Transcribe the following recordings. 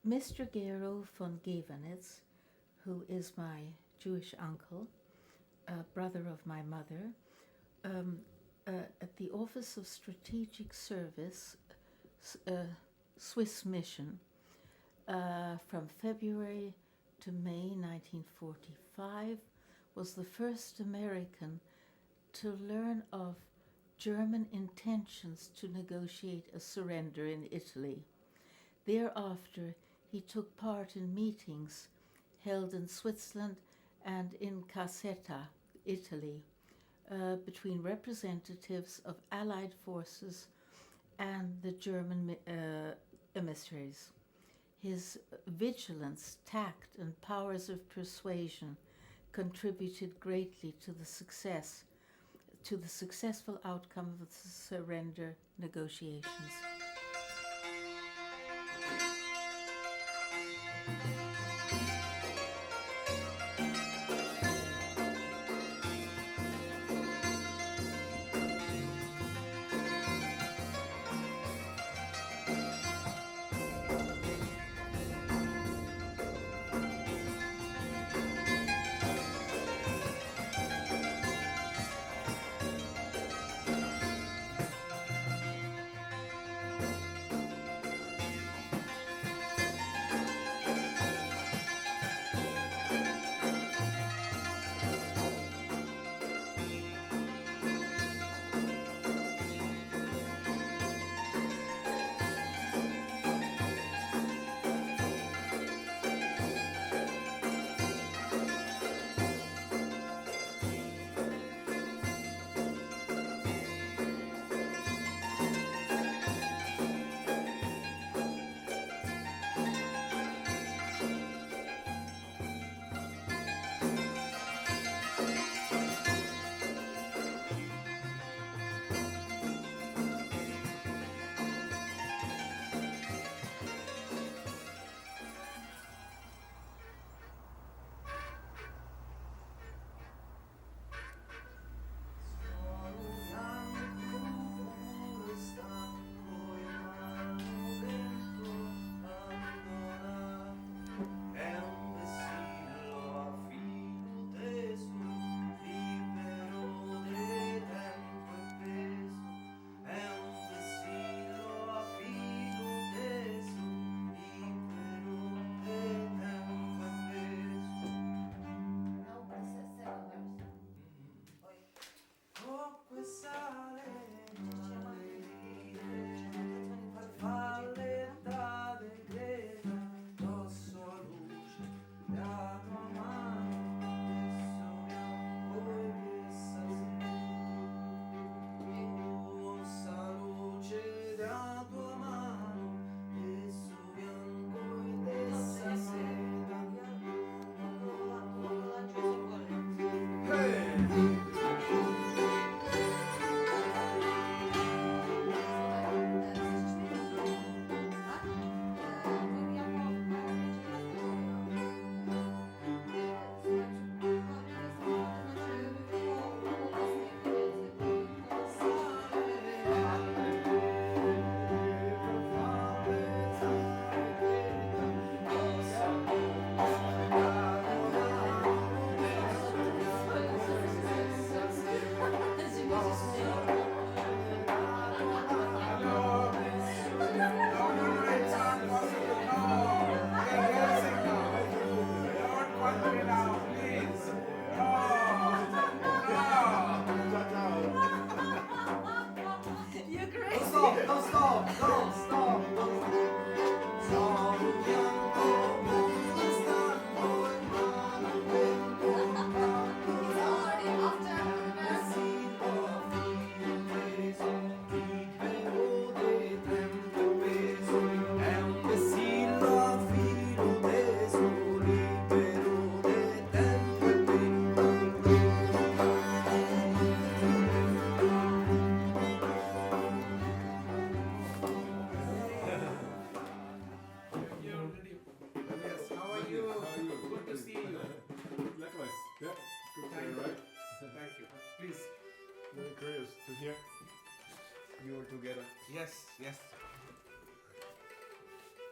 Mr. Gero VS Gaevernitz, who is my Jewish uncle, brother of my mother, at the Office of Strategic Service, Swiss Mission, from February to May 1945, was the first American to learn of German intentions to negotiate a surrender in Italy. Thereafter, he took part in meetings held in Switzerland and in Caserta, Italy, between representatives of Allied forces and the German emissaries. His vigilance, tact, and powers of persuasion contributed greatly to the successful outcome of the surrender negotiations.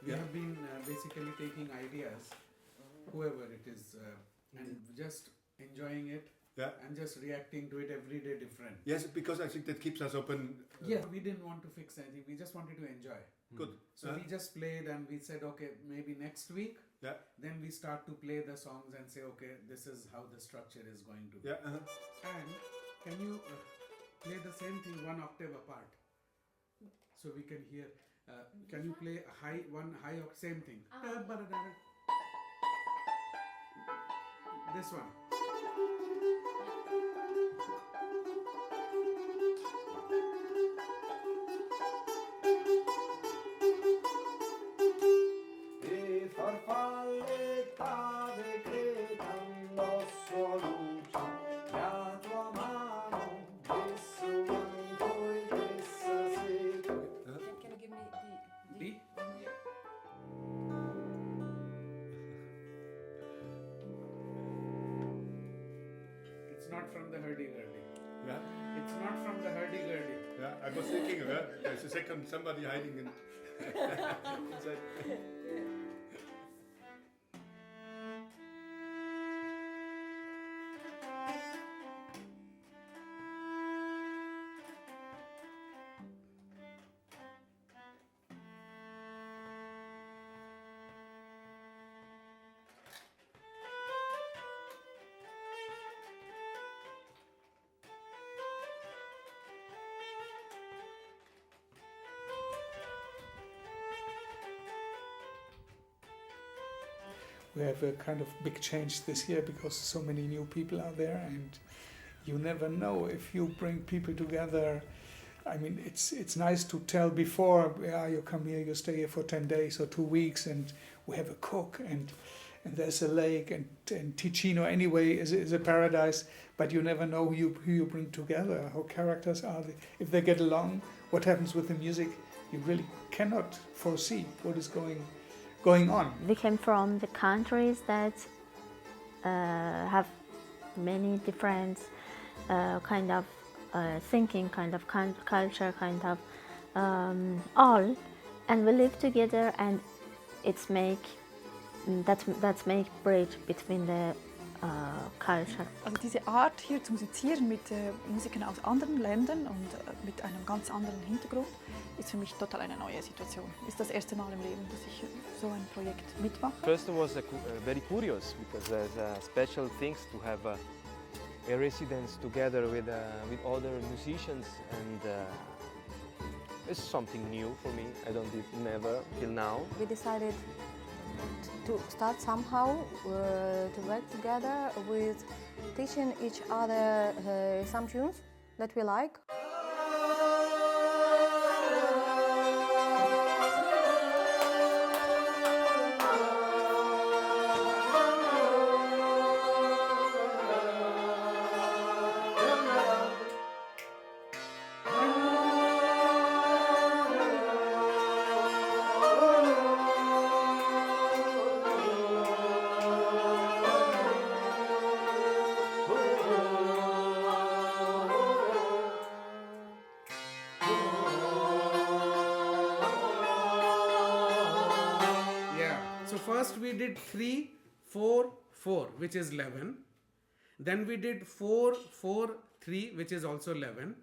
We have been basically taking ideas, whoever it is, and just enjoying it. Yeah. And just reacting to it every day different. Yes, because I think that keeps us open. Yeah, we didn't want to fix anything. We just wanted to enjoy. Good. So we just played and we said, okay, maybe next week. Yeah. Then we start to play the songs and say, okay, this is how the structure is going to be. Yeah. And can you play the same thing one octave apart? So we can hear. Can you play a high, one high octave, same thing? This one. It's not from the hurdy-gurdy. Yeah. It's not from the hurdy-gurdy. Yeah, I was thinking of that. There's a second somebody hiding in inside. We have a kind of big change this year because so many new people are there, and you never know if you bring people together. I mean, it's nice to tell before, yeah, you come here, you stay here for 10 days or 2 weeks, and we have a cook, and there's a lake, and Ticino anyway is a paradise, but you never know who you bring together, how characters are, if they get along, what happens with the music. You really cannot foresee what is going on. We came from the countries that have many different kind of thinking, kind of culture, kind of all, and we live together, and it's that's make bridge between the culture. Also diese Art hier zu musizieren mit Musikern aus anderen Ländern und mit einem ganz anderen Hintergrund ist für mich total eine neue Situation. Ist das erste Mal im Leben, dass ich so ein Projekt mitmache. First, it was very curious because there's special things to have a residence together with other musicians, and it's something new for me. I don't did never till now. We decided to start somehow to work together with teaching each other some tunes that we like. First we did 3, 4, 4, which is 11. Then we did 4, 4, 3, which is also 11.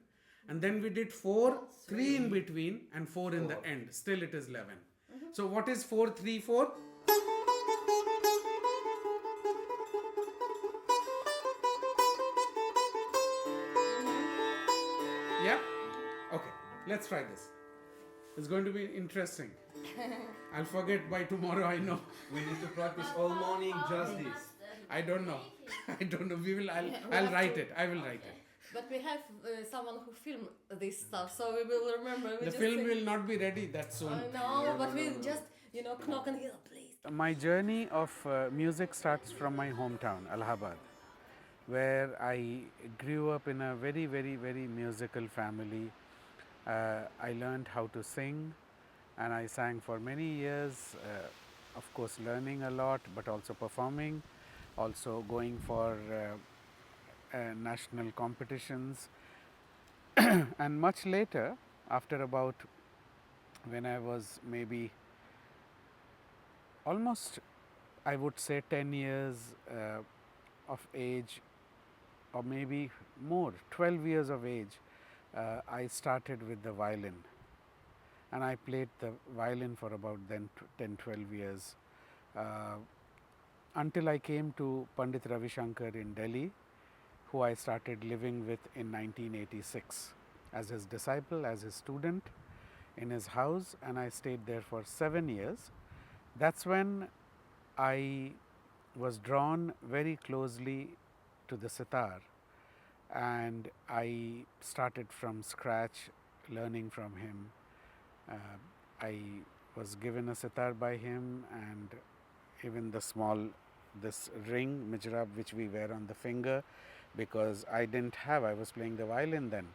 And then we did 4, 3 in between, and 4 in the end. Still it is 11. So what is 4, 3, 4? Yeah? Okay, let's try this. It's going to be interesting. I'll forget by tomorrow, I know. We need to practice all morning just this. I don't know. I don't know. I'll write it. I will write it. But we have someone who filmed this stuff, so we will remember. The film will not be ready that soon. No, but we'll just, knock on here, please. My journey of music starts from my hometown, Allahabad, where I grew up in a very, very, very musical family. I learned how to sing, and I sang for many years, of course learning a lot, but also performing, also going for national competitions. And much later, after about when I was maybe almost, I would say, 10 years of age, or maybe more, 12 years of age, I started with the violin, and I played the violin for about then 10, 12 years, until I came to Pandit Ravi Shankar in Delhi, who I started living with in 1986 as his disciple, as his student in his house, and I stayed there for 7 years. That's when I was drawn very closely to the sitar, and I started from scratch learning from him. I was given a sitar by him, and even this ring, mijrab, which we wear on the finger, because I didn't have, I was playing the violin then.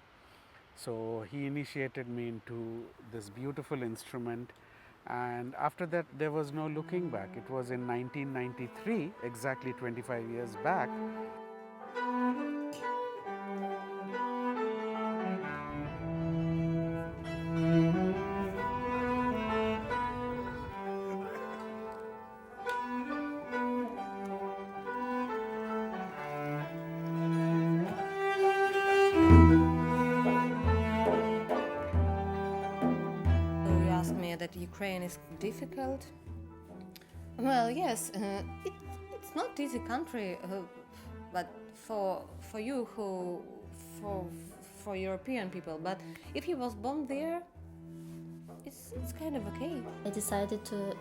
So he initiated me into this beautiful instrument, and after that there was no looking back. It was in 1993, exactly 25 years back. You asked me that Ukraine is difficult. Well, yes, it's not easy country, but for you for European people. But if he was born there, it's kind of okay. I decided to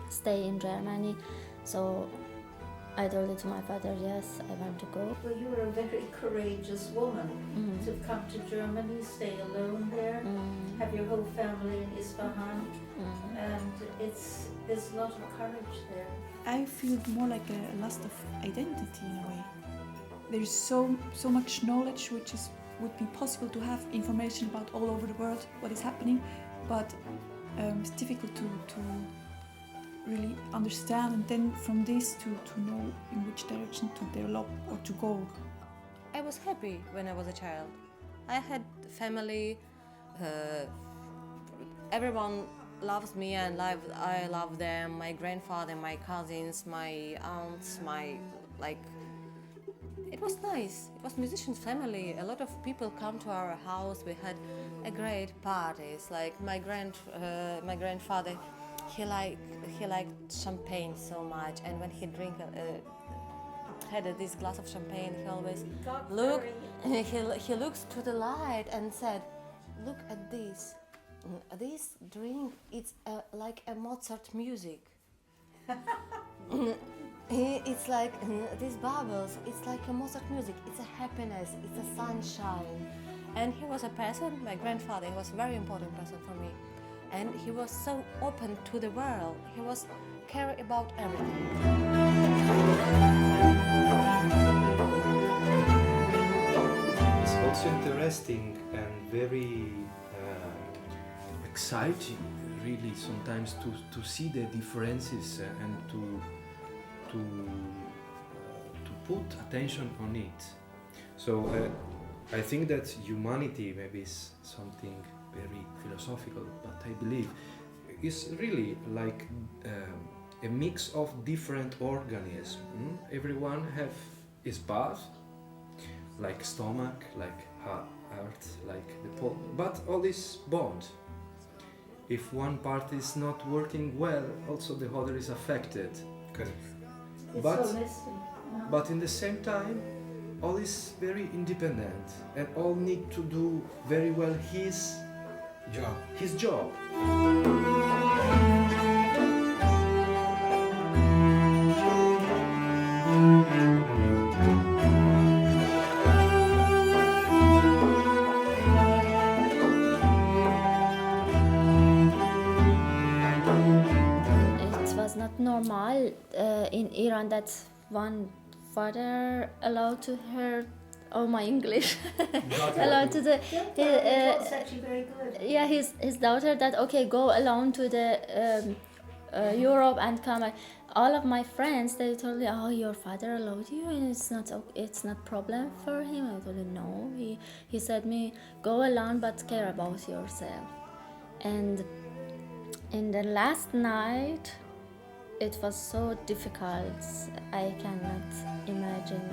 stay in Germany, so I told it to my father, yes, I want to go. Well, you were a very courageous woman to come to Germany, stay alone there, have your whole family in Isfahan, and there's a lot of courage there. I feel more like a loss of identity in a way. There is so much knowledge would be possible to have information about all over the world what is happening, but it's difficult to really understand, and then from this to know in which direction to develop or to go. I was happy when I was a child. I had family, everyone loves me and I love them, my grandfather, my cousins, my aunts, it was nice. It was musicians' family. A lot of people come to our house. We had a great parties. Like my grandfather, he liked champagne so much, and when he had this glass of champagne, he always he looks to the light and said, "Look at this. This drink, it's like a Mozart music." It's like these bubbles, it's like a Mozart music, it's a happiness, it's a sunshine. And he was a person, my grandfather, he was a very important person for me. And he was so open to the world, he was caring about everything. It's also interesting and very exciting, really, sometimes to see the differences and to put attention on it. So I think that humanity maybe is something very philosophical, but I believe it's really like a mix of different organisms. Everyone have his part, like stomach, like heart, like the but all this bond. If one part is not working well, also the other is affected. But in the same time, all is very independent and all need to do very well his job. It was not normal in Iran that one father allowed to hear all my English. Allowed to the actually very good. yeah, his daughter that okay, go alone to the Europe and come back. All of my friends, they told me, oh, your father allowed you and it's not problem for him. I told him no. He said me, go alone but care about yourself. And in the last night, it was so difficult. I cannot imagine.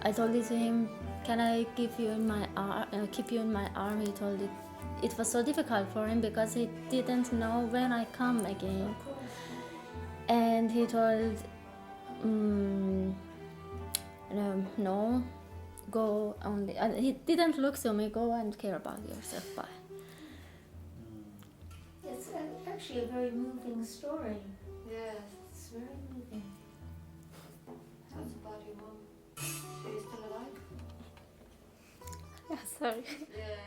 I told it to him, "Can I keep you in my arm?" He told it was so difficult for him because he didn't know when I come again. And he told, no, go only. And he didn't look to me. Go and care about yourself. Bye. It's actually a very moving story. Yes, It's very moving. that's about your mom. She is still alive? Yeah, sorry. Yes.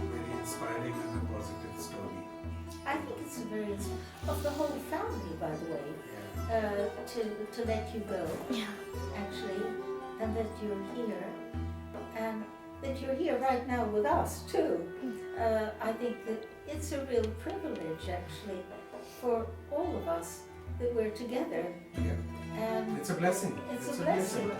Very inspiring and a positive story. I think it's a very of the whole family, by the way, to let you go. Yeah. Actually, and that you're here, and that you're here right now with us too. I think that it's a real privilege, actually, for all of us that we're together. Yeah. And It's a blessing. It's a blessing.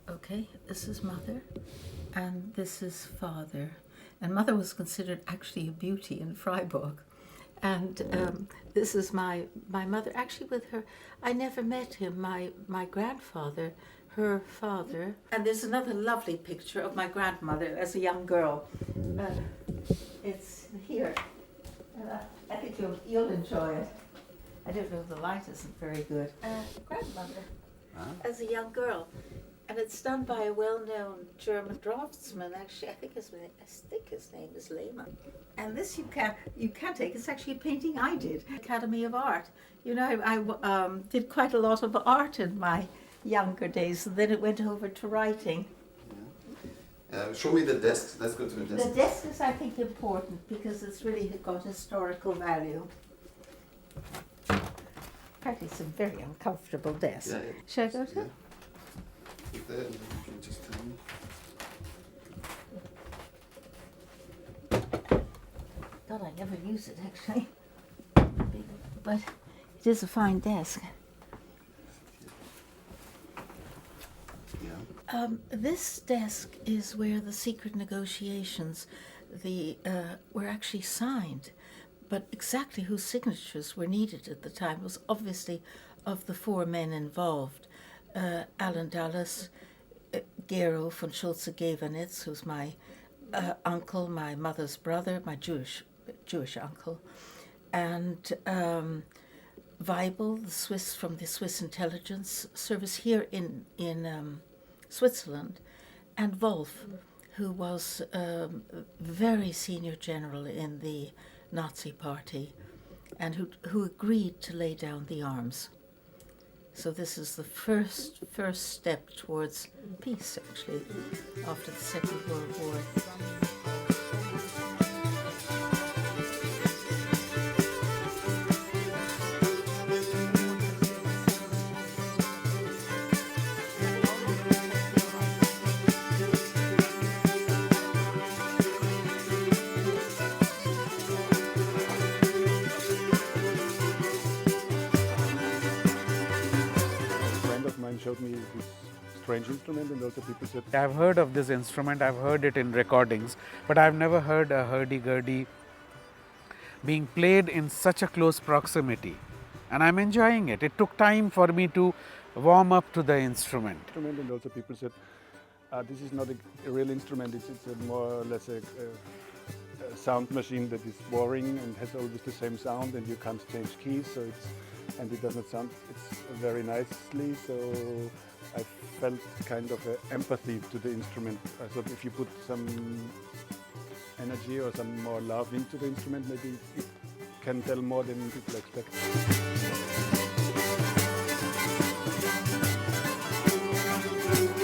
Okay, this is Mother, and this is Father. And Mother was considered actually a beauty in Freiburg. And this is my mother, actually with her, I never met him, my grandfather, her father. And there's another lovely picture of my grandmother as a young girl. It's here. I think you'll enjoy it. I don't know, the light isn't very good. Grandmother, as a young girl. And it's done by a well-known German draftsman. Actually, I think his name is Lehmann. And this you can take. It's actually a painting I did. Academy of Art. You know, I did quite a lot of art in my younger days. And then it went over to writing. Yeah. Show me the desk. Let's go to the desk. The desk is, I think, important because it's really got historical value. Apparently, it's a very uncomfortable desk. Yeah. Shall I go to? Yeah. There, and then you can just tell me. God, I never use it actually, but it is a fine desk. Yeah. This desk is where the secret negotiations were actually signed, but exactly whose signatures were needed at the time was obviously of the four men involved. Alan Dulles, Gero VS Gaevernitz, who's my uncle, my mother's brother, my Jewish uncle, and Weibel, the Swiss from the Swiss intelligence service here in Switzerland, and Wolf, who was a very senior general in the Nazi party, and who agreed to lay down the arms. So this is the first step towards peace, actually, after the Second World War. strange instrument, and also people said, I've heard of this instrument, I've heard it in recordings, but I've never heard a hurdy-gurdy being played in such a close proximity, and I'm enjoying it. It took time for me to warm up to the instrument. And also people said, this is not a real instrument, it's a more or less a sound machine that is boring and has always the same sound, and you can't change keys, so and it does not sound very nicely, so I felt kind of empathy to the instrument. I thought if you put some energy or some more love into the instrument, maybe it can tell more than people expect.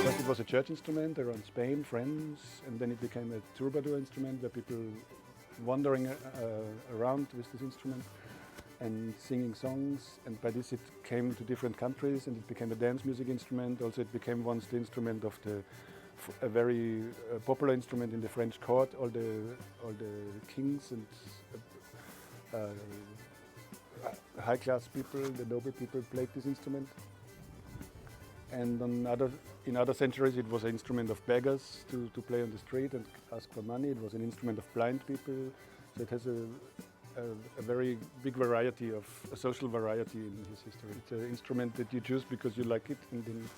First it was a church instrument around Spain, France, and then it became a troubadour instrument where people wandering around with this instrument and singing songs, and by this it came to different countries and it became a dance music instrument. Also it became once the instrument of a very popular instrument in the French court. All the kings and high class people, the noble people played this instrument. And in other centuries it was an instrument of beggars to play on the street and ask for money. It was an instrument of blind people, so it has a very big variety of a social variety in his history. It's an instrument that you choose because you like it, and then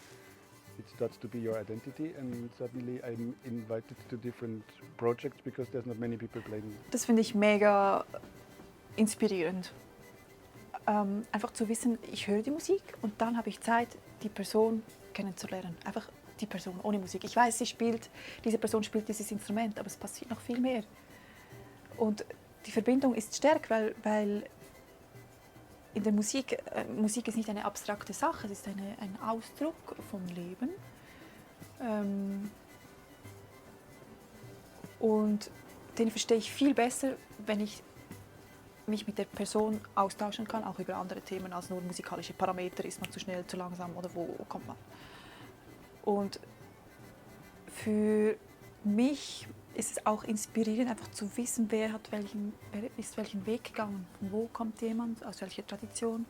it starts to be your identity, and suddenly I'm invited to different projects because there's not many people playing it. Das finde ich mega inspirierend. Einfach zu wissen, ich höre die Musik und dann habe ich Zeit, die Person kennenzulernen. Einfach die Person ohne Musik. Ich weiß, diese Person spielt dieses Instrument, aber es passiert noch viel mehr. Und die Verbindung ist stark, weil in der Musik ist nicht eine abstrakte Sache, es ist ein Ausdruck vom Leben. Und den verstehe ich viel besser, wenn ich mich mit der Person austauschen kann, auch über andere Themen als nur musikalische Parameter. Ist man zu schnell, zu langsam oder wo kommt man? Und für mich ist es auch inspirierend, einfach zu wissen, wer ist welchen Weg gegangen, von wo kommt jemand, aus welcher Tradition,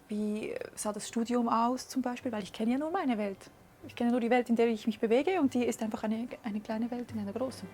wie sah das Studium aus zum Beispiel, weil ich kenne ja nur meine Welt. Ich kenne nur die Welt, in der ich mich bewege, und die ist einfach eine kleine Welt in einer großen.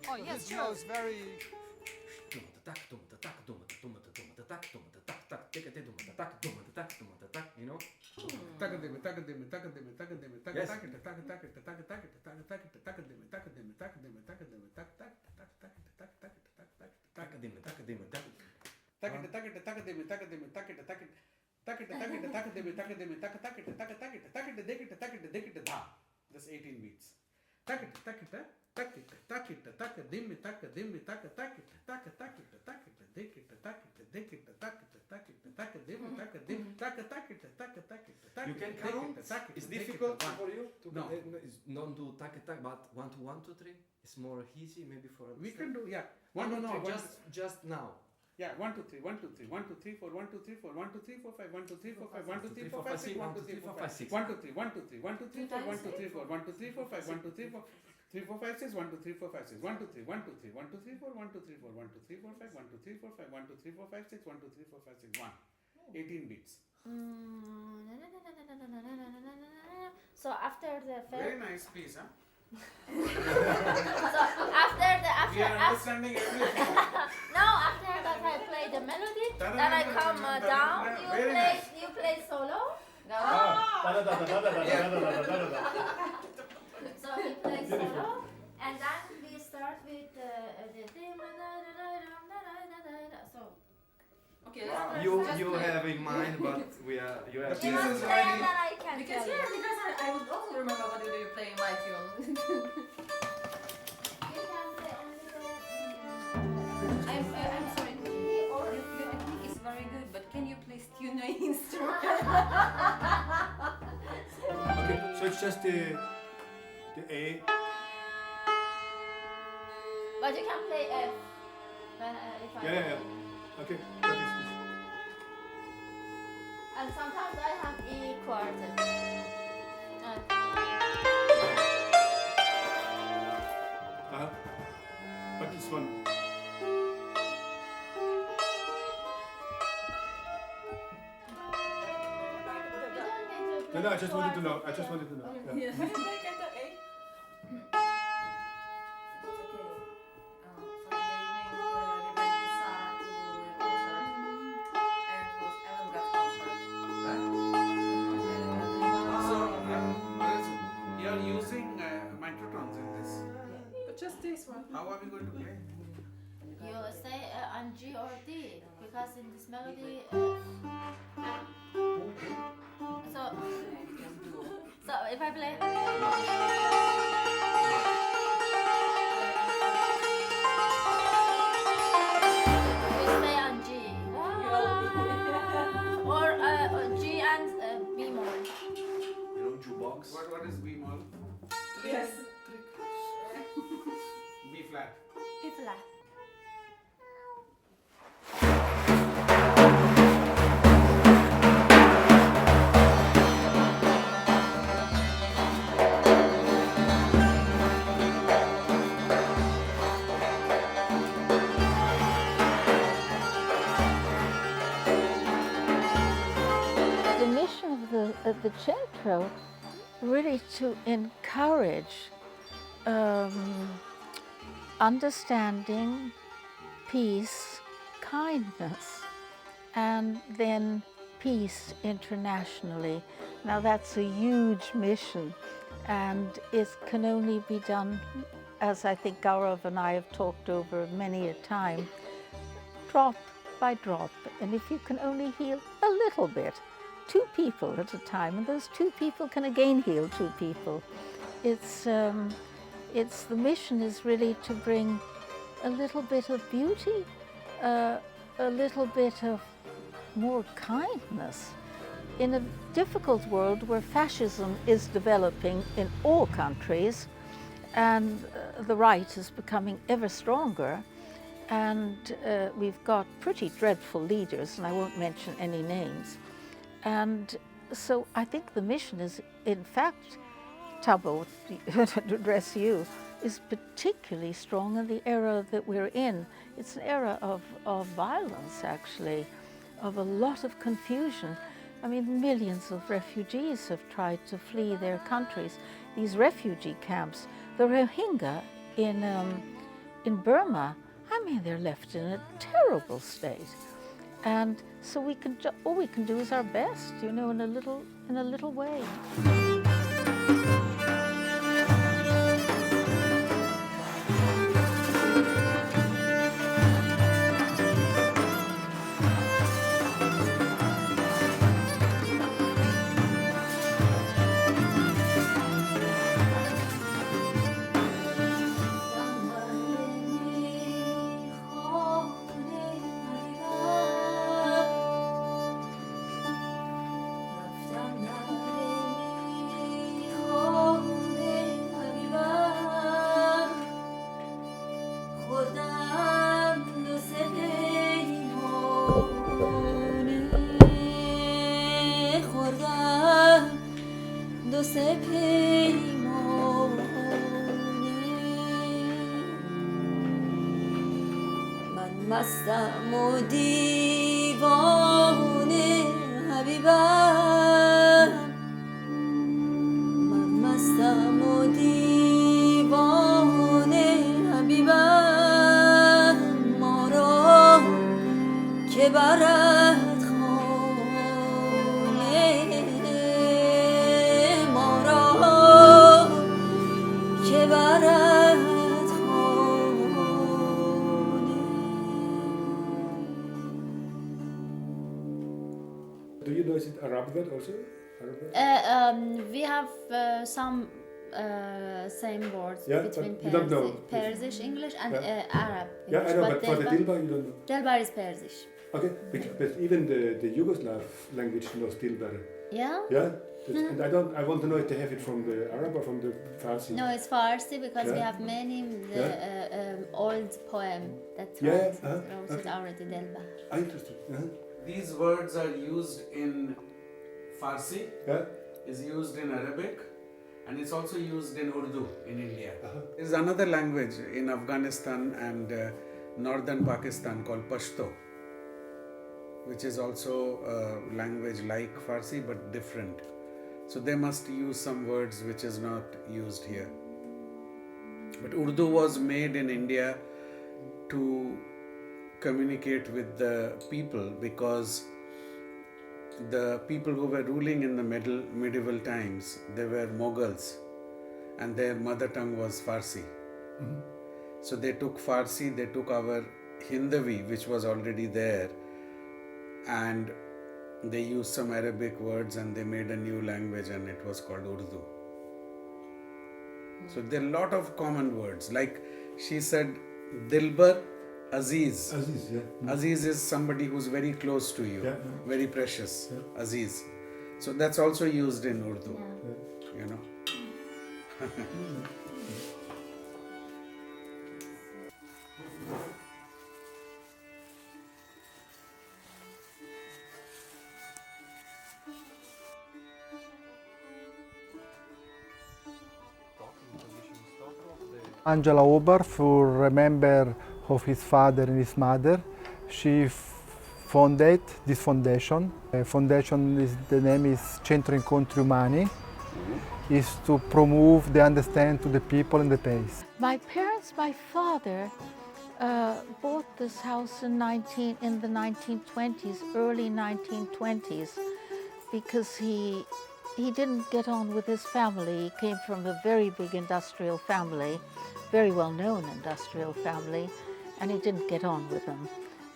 Oh, yes, sure. It's very... You know? That's 18 beats. You can count. It's difficult for you to not do tak tak, but 1 2 1 2 3. It's more easy maybe for. We can do 1 2 3. Just now. Yeah, 1 2 3 1 2 3 1 2 3 4 1 2 3 4 1 2 3 4 5 1 2 3 4 5 1 2 3 4 5 6 1 2 3 4 5 6 1 2 3 1 2 3 1 2 3 4 1 2 3 4 1 2 3 4 5 1 2 3 4 3 4 5 6 1 2 3 4 5 6 1 2 3 1 2 3 1 2 3 4 1 2 3 4 1 2 3 4 5 1 2 3 4 5 1 2 3 4 5 6 1 2 3 4 5 6 1 18 beats. So after the Very nice piece, huh? so after we are understanding everything. no, after that I play the melody, then I come down. You play solo. No. So he plays solo, and then we start with the so. Okay, You have in mind, but you have. You must play and then I can because tell you. because I would also remember what you play in my tune. I'm sorry. Your technique is very good, but can you please tune your instrument? Okay, so it's just the A. But you can play F. When, if I Yeah. Okay. What is this? And sometimes I have E quartet. What is one? No, I just wanted to know. Yeah. You are using microphones in this. But just this one. How are we going to play? You say on G or D because in this melody. So if I play. You stay on G. Or G and B more. You know jukebox? What is B-moll? Yes. B-flat. B flat. The mission of the Centro really to encourage understanding, peace, kindness, and then peace internationally. Now that's a huge mission, and it can only be done, as I think Gaurav and I have talked over many a time, drop by drop. And if you can only heal a little bit, 2 people at a time, and those 2 people can again heal 2 people. It's the mission is really to bring a little bit of beauty, a little bit of more kindness in a difficult world where fascism is developing in all countries, and the right is becoming ever stronger, and we've got pretty dreadful leaders, and I won't mention any names. And so I think the mission is, in fact, Thabo, to address you, is particularly strong in the era that we're in. It's an era of violence, actually, of a lot of confusion. I mean, millions of refugees have tried to flee their countries. These refugee camps, the Rohingya in Burma, I mean, they're left in a terrible state. And so all we can do is our best, you know, in a little way. مستم و دیوانه حبیبم من مستم و دیوانه حبیبم ما را که برد خانه ما را که برد Do you know, is it Arab word also? Arab word? We have some same words between you don't know. Persish, English, and Arab. Yeah, English, I know, but for the Dilbar you don't know. Dilbar is Persish. Okay, but even the Yugoslav language knows Dilbar. Yeah? Yeah? And I want to know if they have it from the Arab or from the Farsi. No, it's Farsi because we Yeah. have many old poem that Yeah, wrote okay. already Del Bahr. Interesting. These words are used in Farsi, Yeah. is used in Arabic, and it's also used in Urdu in India. There's another language in Afghanistan and northern Pakistan called Pashto, which is also a language like Farsi but different. So they must use some words which is not used here. But Urdu was made in India to communicate with the people because the people who were ruling in the medieval times, they were Mughals and their mother tongue was Farsi. Mhm. So they took Farsi, they took our Hindavi, which was already there, and they used some Arabic words and they made a new language and it was called Urdu. So there are a lot of common words. Like she said, Dilbar, Aziz. Aziz, yeah. Aziz is somebody who's very close to you, Yeah. very precious. Aziz. So that's also used in Urdu, you know. Angela Hobart, for remember of his father and his mother, she founded this foundation. The name is Centro Incontri Umani. Is to promote the understanding to the people and the place. My parents, my father, bought this house in the 1920s, early 1920s, because he didn't get on with his family. He came from a very big industrial family, very well-known industrial family, and he didn't get on with them.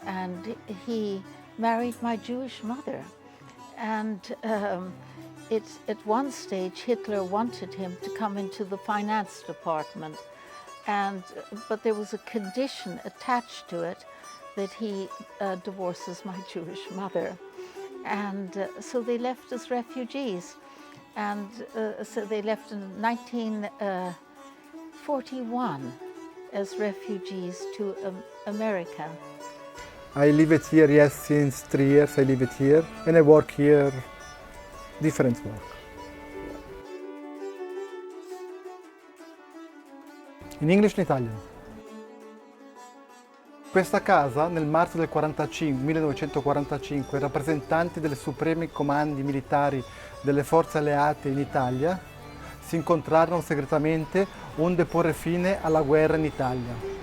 And he married my Jewish mother. And at one stage, Hitler wanted him to come into the finance department, but there was a condition attached to it that he divorces my Jewish mother. And so they left as refugees. And so they left in 1941 as refugees to America. I live it here, yes, since 3 years I live it here, and I work here, different work. In English and Italian. Questa casa nel marzo del 1945 i rappresentanti delle supremi comandi militari delle forze alleate in Italia si incontrarono segretamente onde porre fine alla guerra in Italia.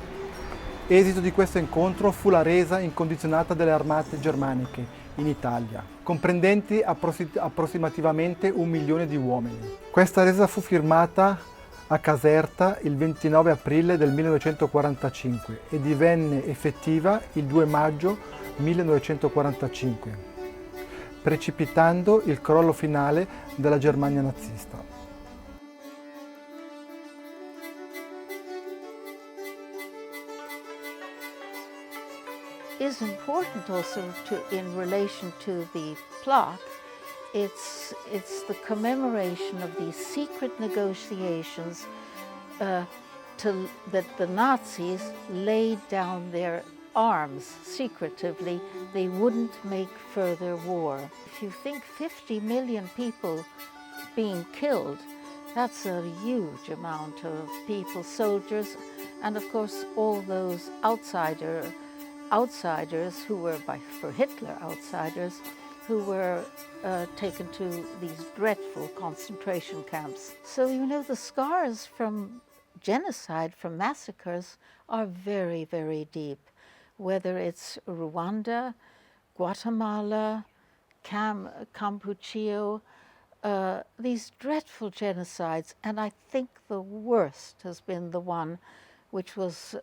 Esito di questo incontro fu la resa incondizionata delle armate germaniche in Italia, comprendenti approssimativamente 1 milione di uomini. Questa resa fu firmata a Caserta il 29 aprile del 1945 e divenne effettiva il 2 maggio 1945, precipitando il crollo finale della Germania nazista. Is important also in relation to the plot. It's the commemoration of these secret negotiations that the Nazis laid down their arms secretively. They wouldn't make further war. If you think 50 million people being killed, that's a huge amount of people, soldiers, and of course all those outsiders who were, for Hitler, outsiders, who were taken to these dreadful concentration camps. So, you know, the scars from genocide, from massacres, are very, very deep. Whether it's Rwanda, Guatemala, Campuchia, these dreadful genocides, and I think the worst has been the one which was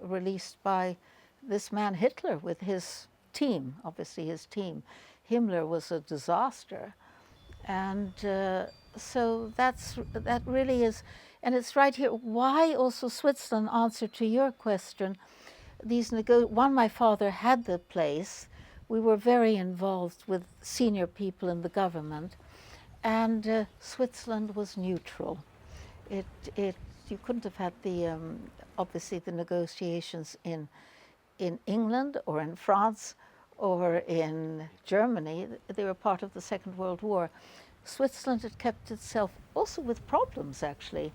released by this man Hitler with his team, obviously his team. Himmler was a disaster. And so that really is, and it's right here. Why also Switzerland, answer to your question, my father had the place. We were very involved with senior people in the government. and Switzerland was neutral. You couldn't have had the obviously the negotiations in England or in France or in Germany. They were part of the Second World War. Switzerland had kept itself, also with problems actually,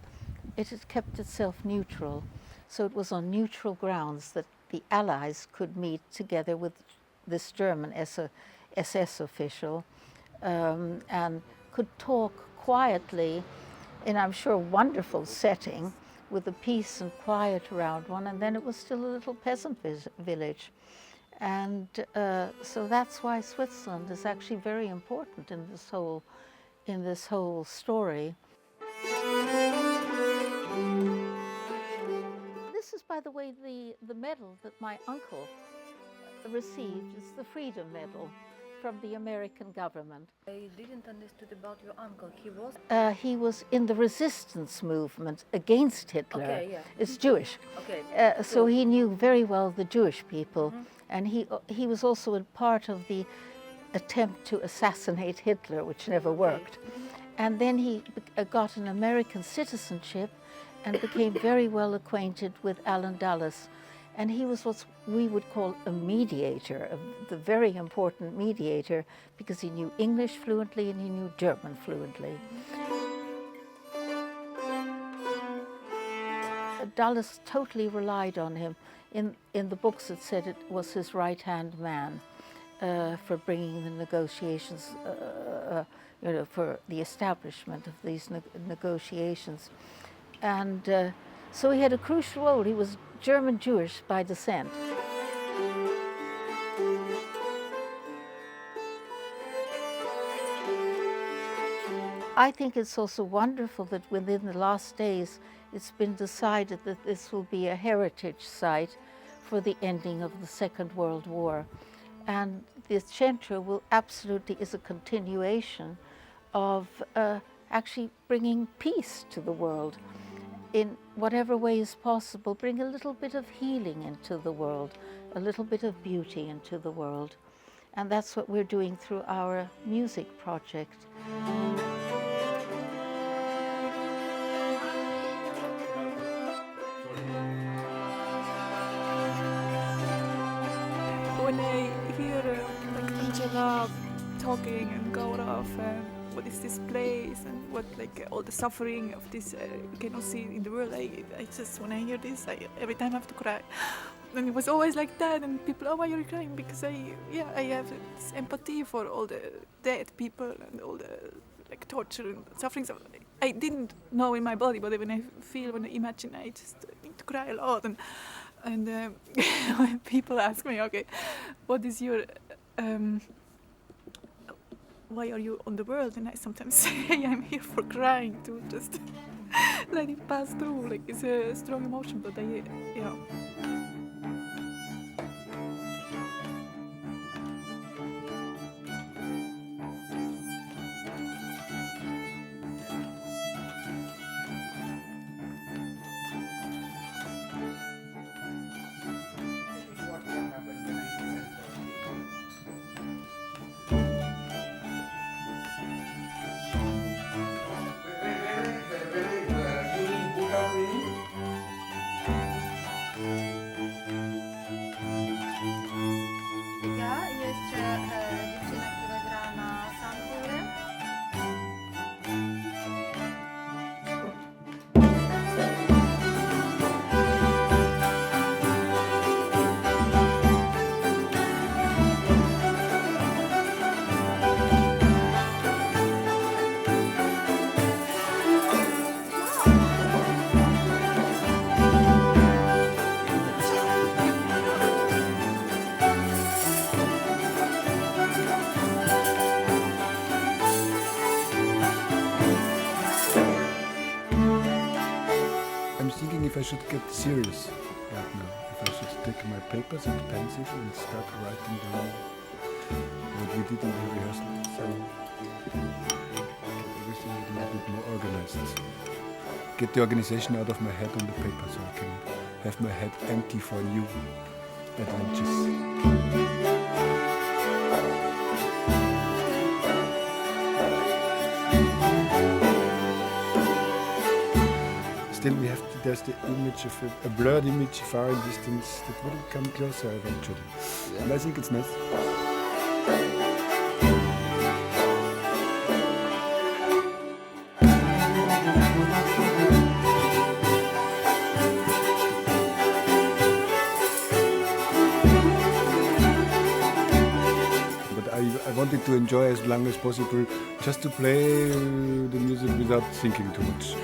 it had kept itself neutral. So it was on neutral grounds that the Allies could meet together with this German SS official and could talk quietly in, I'm sure, a wonderful setting with the peace and quiet around one, and then it was still a little peasant village. And so that's why Switzerland is actually very important in this whole story. This is, by the way, the medal that my uncle received. It's the Freedom Medal from the American government. I didn't understand about your uncle. He was in the resistance movement against Hitler. Okay, yeah. It's Jewish. Okay. So he knew very well the Jewish people, and he was also a part of the attempt to assassinate Hitler, which never worked. And then he got an American citizenship and became very well acquainted with Alan Dulles. And he was what we would call a mediator, the very important mediator, because he knew English fluently and he knew German fluently. Dulles totally relied on him. In the books it said it was his right-hand man for bringing the negotiations, for the establishment of these negotiations. And so he had a crucial role. He was German Jewish by descent. I think it's also wonderful that within the last days it's been decided that this will be a heritage site for the ending of the Second World War. And the Centro will absolutely is a continuation of actually bringing peace to the world. In whatever way is possible, bring a little bit of healing into the world, a little bit of beauty into the world. And that's what we're doing through our music project. When I hear Angela talking and go off, what is this place and what all the suffering of this you cannot see in the world, I just, when I hear this, every time I have to cry. And it was always like that, and people, oh, why are you crying? Because I have this empathy for all the dead people and all the torture and suffering. I didn't know in my body, but when I imagine, I just need to cry a lot. And when people ask me, okay, what is your why are you on the world? And I sometimes say I'm here for crying, to just let it pass through. It's a strong emotion, but If I should get serious right now, if I should take my papers and pencils and start writing down what we did in the rehearsal, so get everything a little bit more organized. Get the organization out of my head on the paper so I can have my head empty for new adventures. still we have there's the image of a blurred image far in distance that will come closer eventually. Yeah. And I think it's nice. I wanted to enjoy as long as possible, just to play the music without thinking too much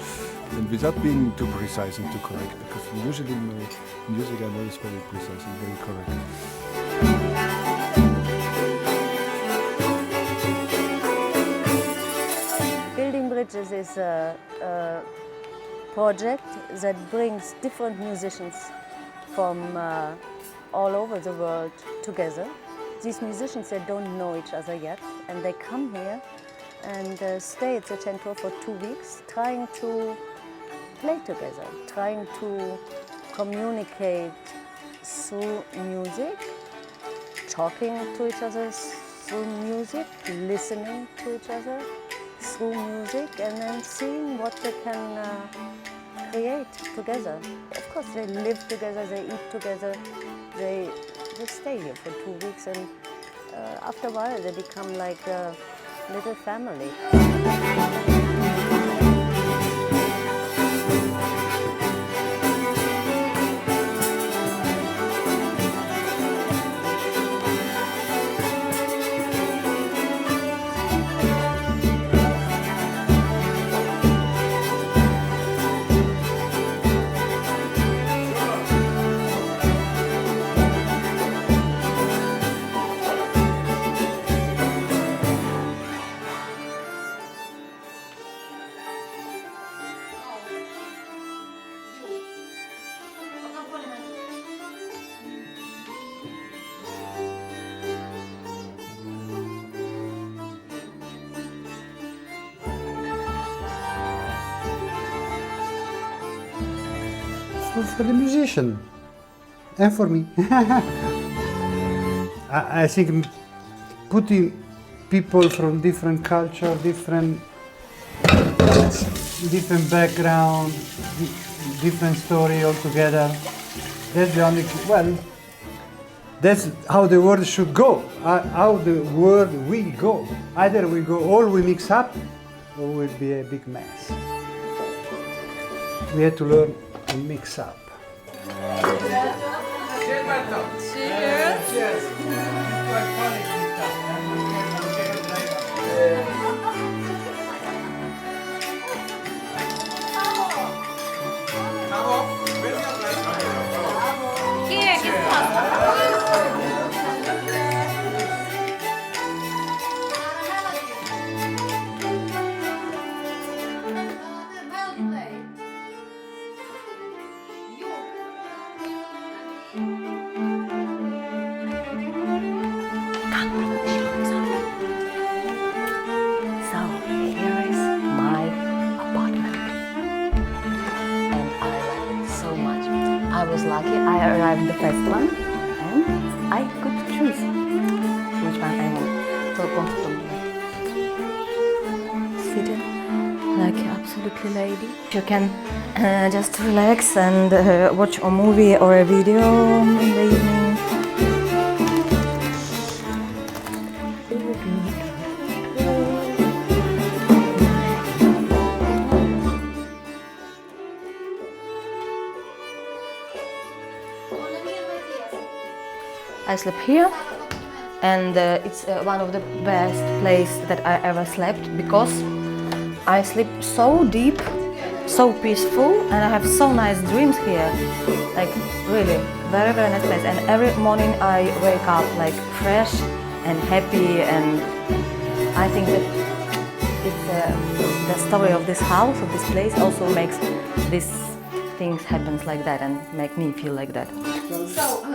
and without being too precise and too correct, because usually in my music I'm always very precise and very correct. Building Bridges is a project that brings different musicians from all over the world together. These musicians, they don't know each other yet, and they come here and stay at the Centro for 2 weeks, trying to play together, trying to communicate through music, talking to each other through music, listening to each other through music, and then seeing what they can create together. Of course, they live together, they eat together, they stay here for 2 weeks, and after a while they become like a little family. For the musician and for me. I think putting people from different culture, different background, different story all together, that's the only, well, that's how the world should go, how the world will go. Either we go all we mix up or will be a big mess. We have to learn to mix up. Cheers! Lucky, I arrived the first one and I could choose which one I want. So comfortable. Sitting like absolutely lady. You can just relax and watch a movie or a video in the evening. I sleep here, and it's one of the best places that I ever slept, because I sleep so deep, so peaceful, and I have so nice dreams here. Like really, very, very nice place. And every morning I wake up like fresh and happy, and I think that it's the story of this house, of this place, also makes these things happen like that and make me feel like that. So,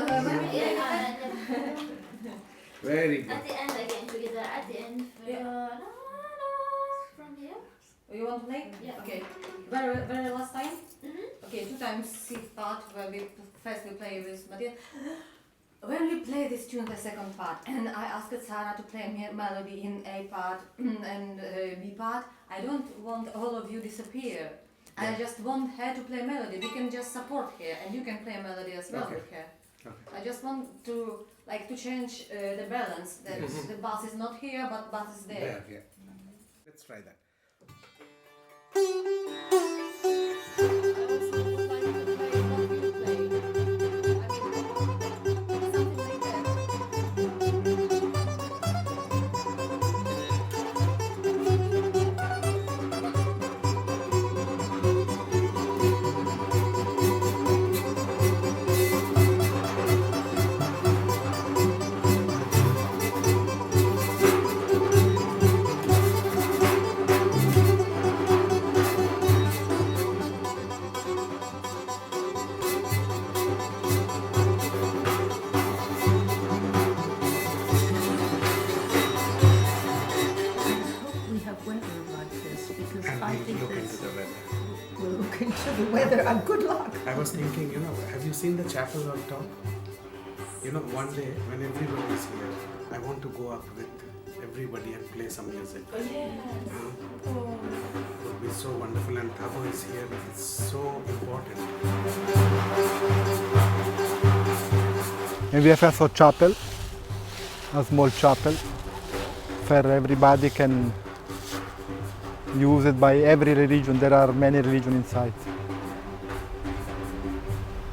very good. At the end again, together at the end. From here. You want to make? Yeah. Okay. Very, very last time? Okay, 2 times C part where we first we play with Maria. When we play this tune, the second part, and I asked Sarah to play me a melody in A part and B part, I don't want all of you disappear. I just want her to play melody. We can just support her, and you can play melody as well with her. I just want to change the balance. That the bass is not here, but bass is there. Yeah. Let's try that. The weather and good luck. I was thinking, have you seen the chapel on top? One day when everybody is here, I want to go up with everybody and play some music. Oh, yes. It would be so wonderful, and Thabo is here. It's so important. And we have also a chapel, a small chapel, where everybody can use it by every religion. There are many religions inside.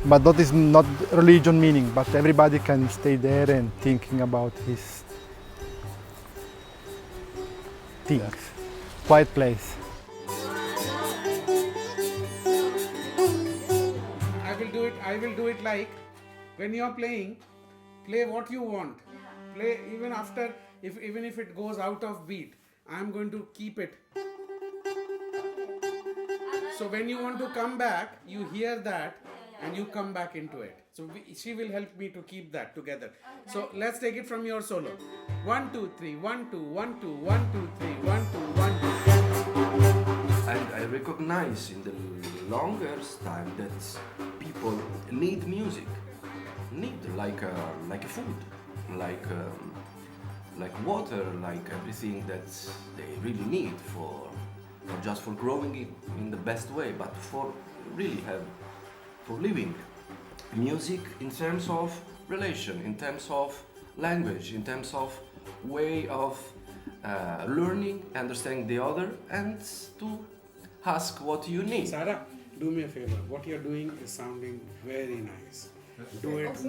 But that is not religion meaning, but everybody can stay there and thinking about his things. Quiet place. I will do it like when you're playing, play what you want. Play even after, even if it goes out of beat, I'm going to keep it. So when you want to come back, you hear that and you come back into it. So she will help me to keep that together. So let's take it from your solo. 1, 2, 3, 1, 2, 1, 2, 1, 2, 3, 1, 2, 1, 2. And I recognize in the longer time that people need music, like food, like water, like everything that they really need for, not just for growing it in the best way, but for living. Music in terms of relation, in terms of language, in terms of way of learning, understanding the other, and to ask what you need. Sarah, do me a favor. What you're doing is sounding very nice. Do it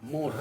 more.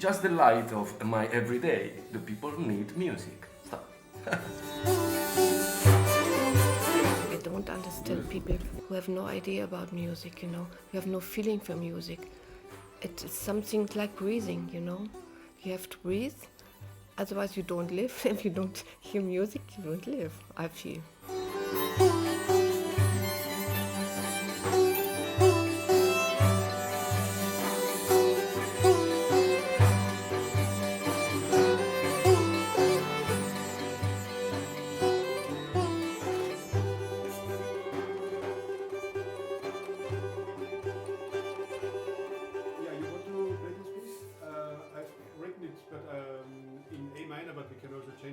Just the light of my everyday. The people need music. Stop. I don't understand people who have no idea about music, who have no feeling for music. It's something like breathing, You have to breathe, otherwise you don't live. If you don't hear music, you don't live, I feel.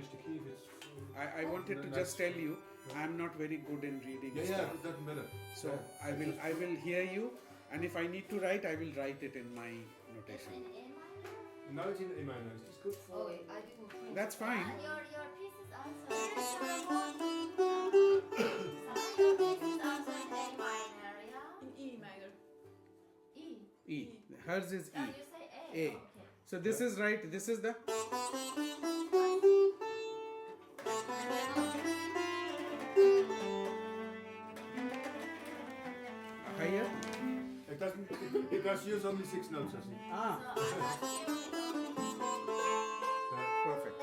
change the key if it's. I wanted to just tell you, I'm not very good in reading Yeah, stuff. it doesn't matter. So Yeah, I will hear you, and if I need to write, I will write it in my notation. Now it's in A minor. Is this good for? Oh, I didn't. That's fine. Your pieces also. Your pieces also in A minor, yeah? In E minor. E. E. Hers is E. Oh, you say A. A. Okay. So this is right. This is the. Higher. It doesn't. It does use only 6 notes, I think. Ah. Perfect.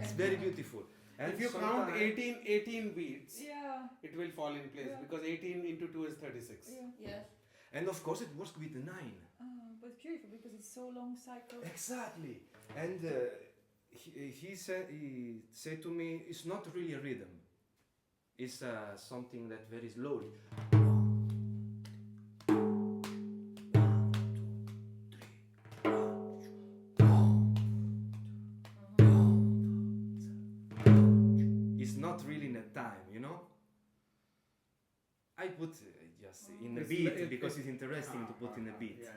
It's very beautiful. And if you count 18 beats, Yeah. it will fall in place because 18 into 2 is 36. Yes. And of course it works with the 9. But it's beautiful because it's so long cycle. Exactly. And he said to me, it's not really a rhythm. It's something that very slowly. It's not really in a time, you know? I put just in a beat because it's interesting to put in a beat. Yeah.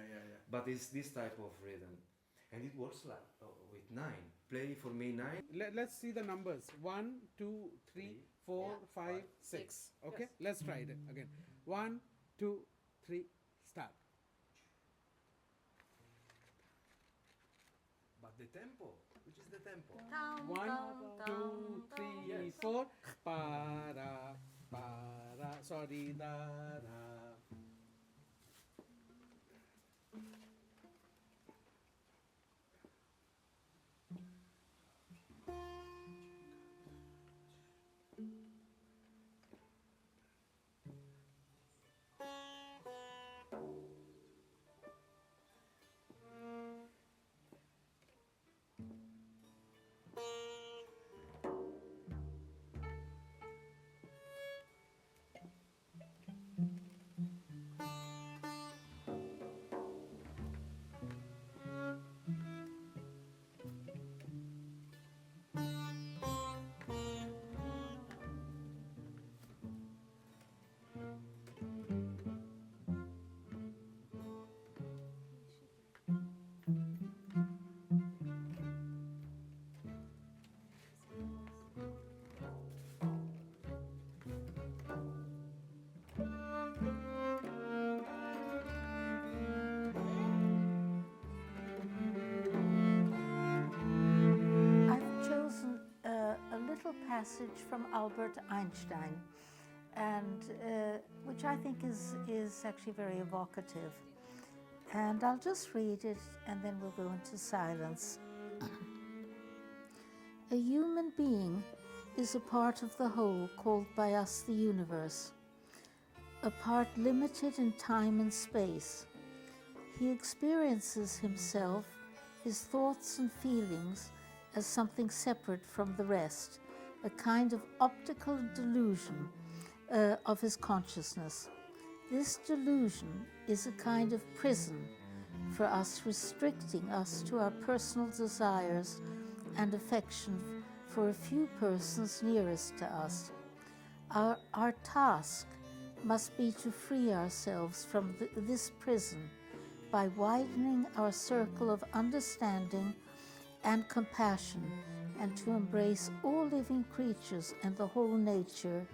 But it's this type of rhythm. And it works like with 9. Play for me 9. Let's see the numbers. 1, 2, 3, 4, 5, 6. Okay, let's try it again. 1, 2, 3, start. But the tempo, which is the tempo? 1, 2, 3, 4. Para, sorry, da, da. Passage from Albert Einstein, and which I think is actually very evocative. And I'll just read it and then we'll go into silence. A human being is a part of the whole called by us the universe, a part limited in time and space. He experiences himself, his thoughts and feelings, as something separate from the rest, a kind of optical delusion of his consciousness. This delusion is a kind of prison for us, restricting us to our personal desires and affection for a few persons nearest to us. Our task must be to free ourselves from this prison by widening our circle of understanding and compassion, and to embrace all living creatures and the whole nature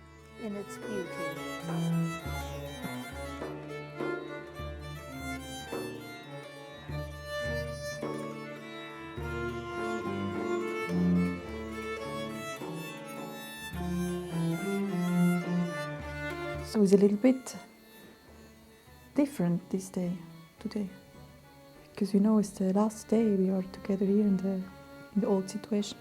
in its beauty. So it's a little bit different this day, today, because you know it's the last day we are together here in the old situation.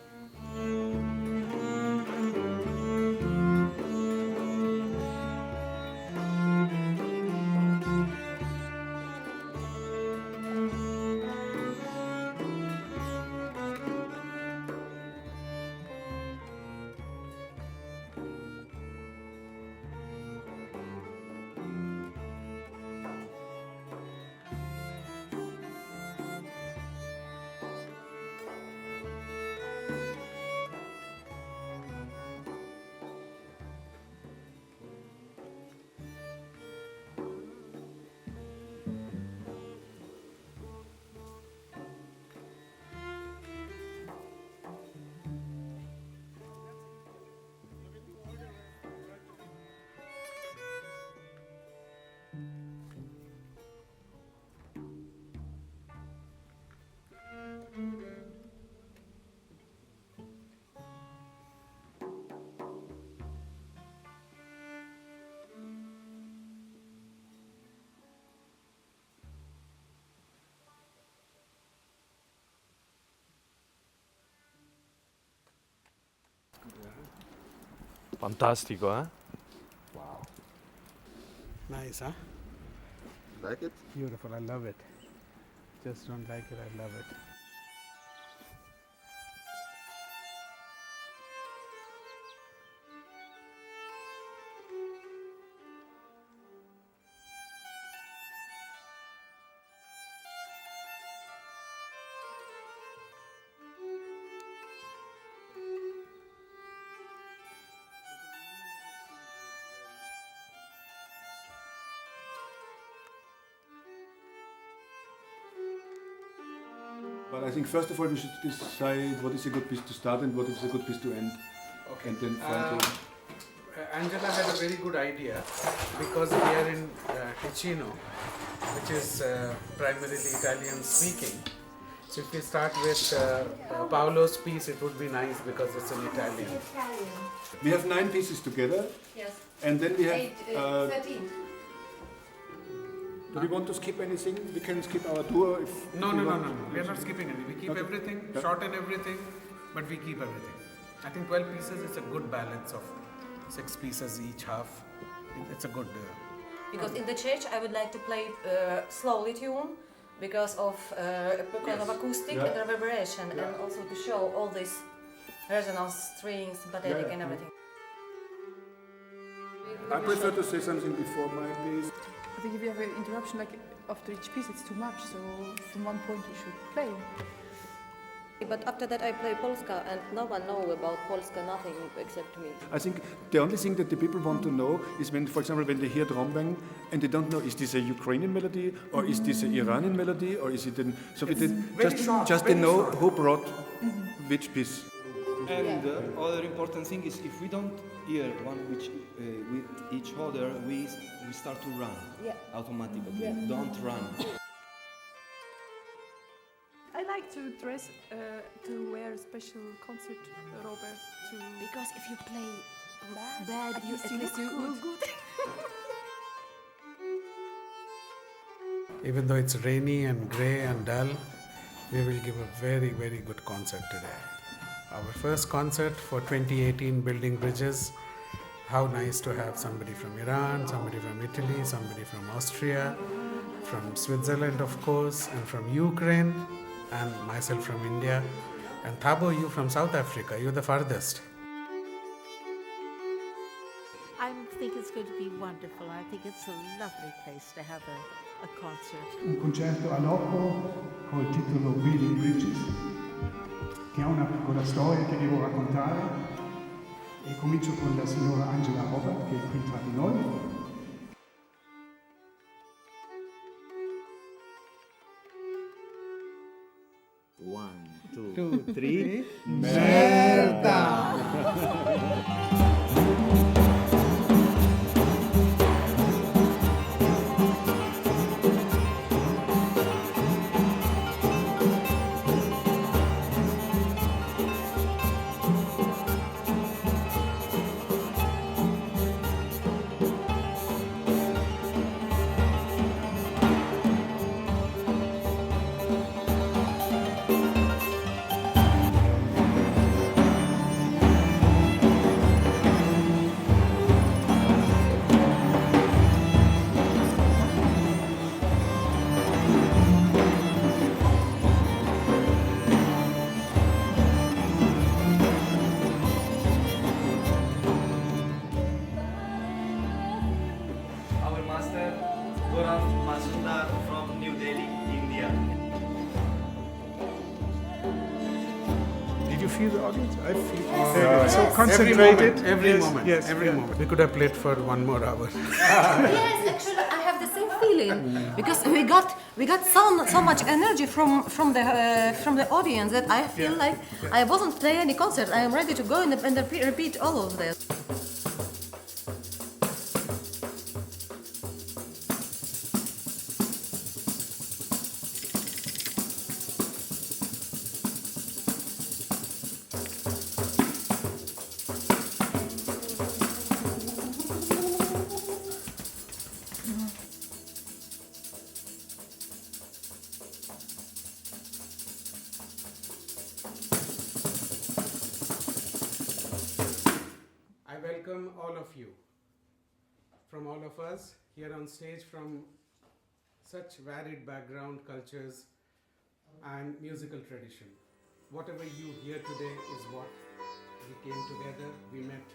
Fantastico, eh? Wow. Nice, huh? Like it? Beautiful, I love it. Just don't like it, I love it. But I think first of all we should decide what is a good piece to start and what is a good piece to end. Okay. And then find out. Angela had a very good idea because we are in Ticino, which is primarily Italian speaking. So if we start with Paolo's piece, it would be nice because it's in Italian. We have 9 pieces together. Yes. And then we have 13. do we want to skip anything? We can skip our tour if No. we want. We are not skipping anything. We keep Okay. everything, Yeah. shorten everything, but we keep everything. I think 12 pieces is a good balance of 6 pieces each half. It's a good. Because in the church I would like to play slowly tune because of acoustic Yeah. and reverberation, and also to show all these resonance strings, pathetic, and everything. I prefer to say something before my piece. I think if you have an interruption like after each piece, it's too much. So from one point you should play. But after that I play Polska, and no one knows about Polska, nothing except me. I think the only thing that the people want to know is when, for example, when they hear drum bang and they don't know is this a Ukrainian melody or is this an Iranian melody or is it an... So we did just they know who brought which piece. And the other important thing is if we don't hear one with each other, we start to run automatically. Don't run. I like to dress to wear a special concert robe to Because if you play bad, at least you look good. Even though it's rainy and grey and dull, we will give a very, very good concert today. Our first concert for 2018 Building Bridges. How nice to have somebody from Iran, somebody from Italy, somebody from Austria, from Switzerland of course, and from Ukraine, and myself from India. And Thabo, you from South Africa, you're the farthest. I think it's going to be wonderful. I think it's a lovely place to have a concert. Un concerto a Loco col titolo Building Bridges, che ha una piccola storia che devo raccontare, e comincio con la signora Angela Hobart che è qui tra di noi. One, two, three. Merda! From New Delhi, India. Did you feel the audience? I feel Yes. so concentrated. Every moment. Yes. Every moment. We could have played for 1 more hour. Yes, actually, I have the same feeling because we got so much energy from the audience that I feel like I wasn't playing any concert. I am ready to go and repeat all of this. all of you, from all of us here on stage, from such varied background, cultures, and musical tradition. Whatever you hear today is what we came together. We met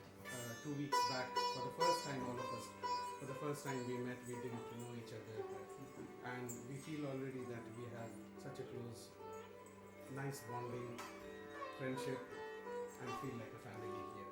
2 weeks back for the first time, all of us. For the first time we met, we didn't know each other. And we feel already that we have such a close, nice bonding, friendship, and feel like a family here.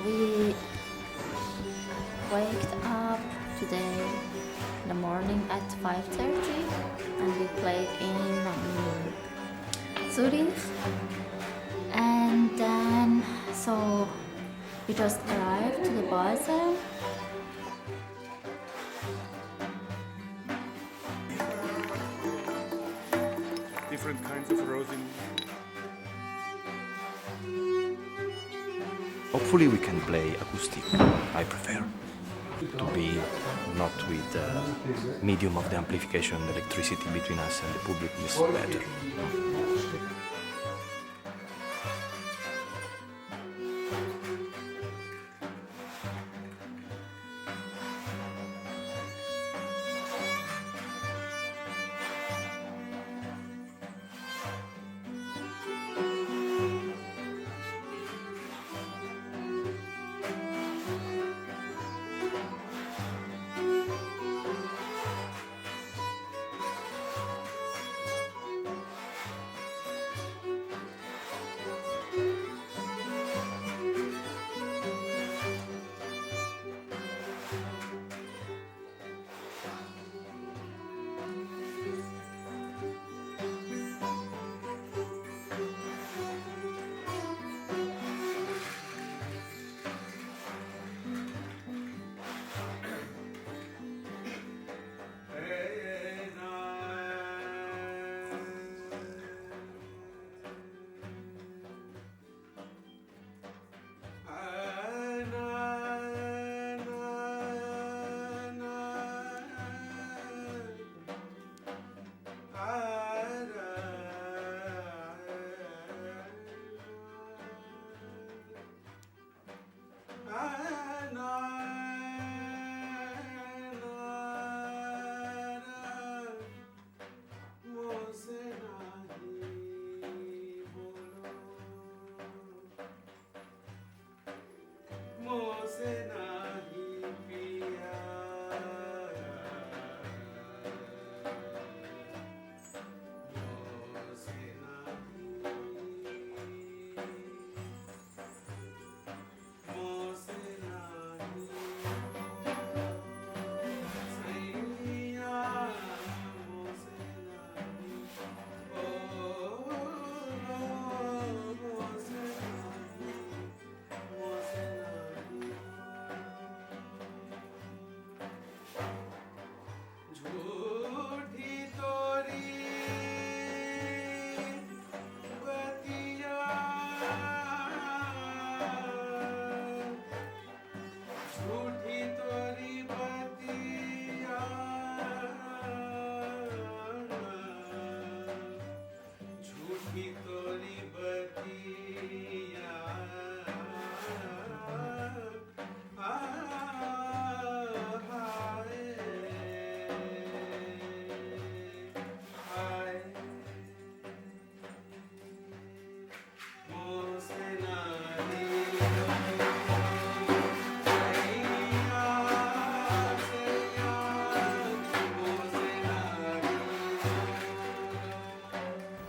We waked up today in the morning at 5:30 and we played in Zurich, and then so we just arrived to the Basel. Different kinds of rosin. Hopefully we can play acoustic. I prefer to be not with the medium of the amplification, electricity between us and the public is better.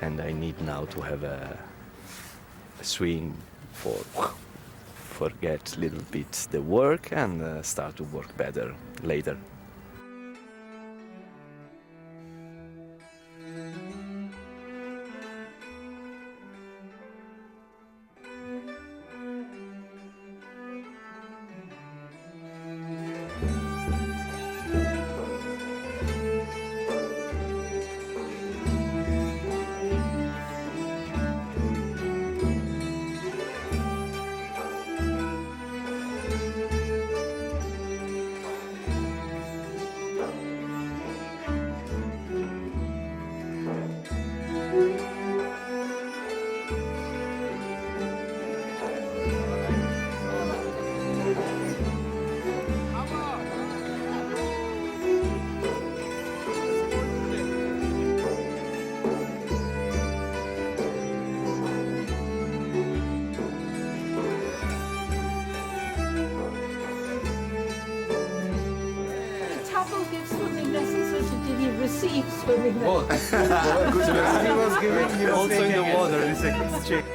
And I need now to have a swing for forget a little bit the work and start to work better later. sea swimming there. Both. He was giving, he was Also in taking the it. water, it's a exchange.